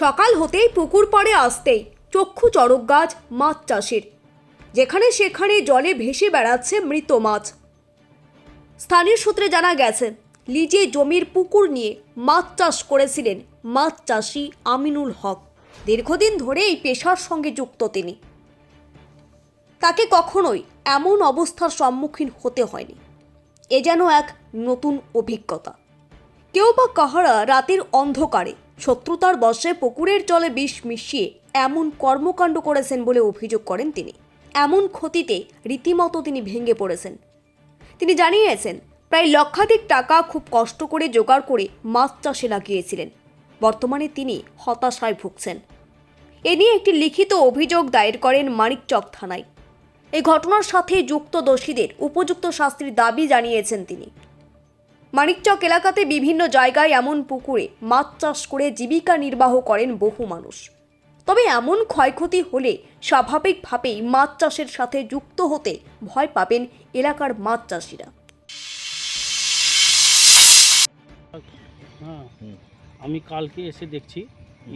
সকাল হতেই পুকুর পাড়ে আসতেই চক্ষু চড়ক গাছ মাছ চাষের, যেখানে সেখানে জলে ভেসে বেড়াচ্ছে মৃত মাছ। স্থানীয় সূত্রে জানা গেছে, লিজে জমির পুকুর নিয়ে মাছ চাষ করেছিলেন মাছ চাষি আমিনুল হক। দীর্ঘদিন ধরে এই পেশার সঙ্গে যুক্ত তিনি। তাকে কখনোই এমন অবস্থার সম্মুখীন হতে হয়নি। এ যেন এক নতুন অভিজ্ঞতা। কেউ বা কাহারা রাতের অন্ধকারে শত্রুতার বশে পুকুরের জলে বিষ মিশিয়ে এমন কর্মকাণ্ড করেছেন বলে অভিযোগ করেন তিনি। এমন ক্ষতিতে রীতিমতো তিনি ভেঙে পড়েছেন। তিনি জানিয়েছেন, প্রায় লক্ষাধিক টাকা খুব কষ্ট করে জোগাড় করে মাছ চাষে লাগিয়েছিলেন। বর্তমানে তিনি হতাশায় ভুগছেন। এ নিয়ে একটি লিখিত অভিযোগ দায়ের করেন মানিকচক থানায়। এই ঘটনার সাথে যুক্ত দোষীদের উপযুক্ত শাস্তির দাবি জানিয়েছেন তিনি। মানিকচক এলাকাতে বিভিন্ন জায়গায় এমন পুকুরে মাছ চাষ করে জীবিকা নির্বাহ করেন বহু মানুষ। তবে এমন ক্ষয়ক্ষতি হলে স্বাভাবিকভাবেই মাছ চাষের সাথে যুক্ত হতে ভয় পাবেন এলাকার মাছ চাষিরা। হ্যাঁ, আমি কালকে এসে দেখছি,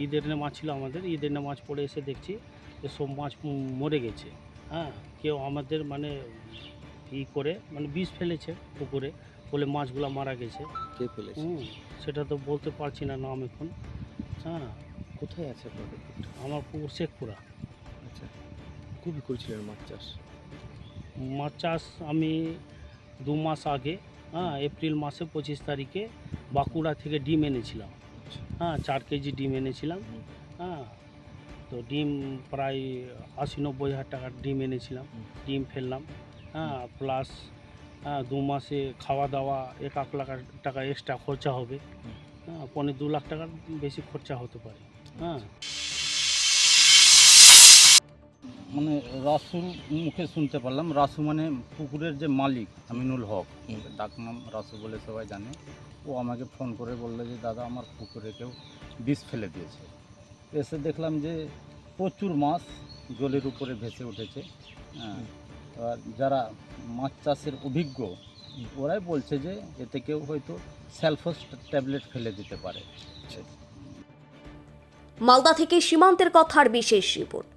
ঈদের নামাজ ছিল আমাদের, ঈদের নামাজ পড়ে এসে দেখছি যে সব মাছ মরে গেছে। হ্যাঁ, কেউ আমাদের মানে করে মানে বিষ ফেলেছে পুকুরে, বলে মাছগুলো মারা গেছে। কে ফেলেছে? সেটা তো বলতে পারছি না নাম এখন। হ্যাঁ, কোথায় আছে আপনাদের পুকুরটা? আমার পুকুর শেখপুরা। আচ্ছা, কবে করেছিলেন মাছ চাষ? মাছ চাষ আমি 2 মাস আগে, এপ্রিল মাসে 25 তারিখে বাঁকুড়া থেকে ডিম এনেছিলাম। হ্যাঁ, 4 কেজি ডিম এনেছিলাম। হ্যাঁ, তো ডিম প্রায় 80-90 হাজার টাকার ডিম এনেছিলাম। ডিম ফেললাম। হ্যাঁ, প্লাস 2 মাসে খাওয়া দাওয়া 1 লাখ টাকা এক্সট্রা খরচা হবে। হ্যাঁ, 2 লাখ টাকার বেশি খরচা হতে পারে। হ্যাঁ, মানে রাসুল মুখে শুনতে পারলাম। রাসু মানে পুকুরের যে মালিক আমিনুল হক, ডাকনাম রাসু বলে সবাই জানে। ও আমাকে ফোন করে বললো যে দাদা আমার পুকুরে কেউ বিষ ফেলে দিয়েছে। এসে দেখলাম যে প্রচুর মাছ জলের উপরে ভেসে উঠেছে। আর যারা মাছ চাষের অভিজ্ঞ ওরাই বলছে যে এতে কেউ হয়তো স্যালফোস ট্যাবলেট ফেলে দিতে পারে। মালদা থেকে সীমান্তের কথার বিশেষ রিপোর্ট।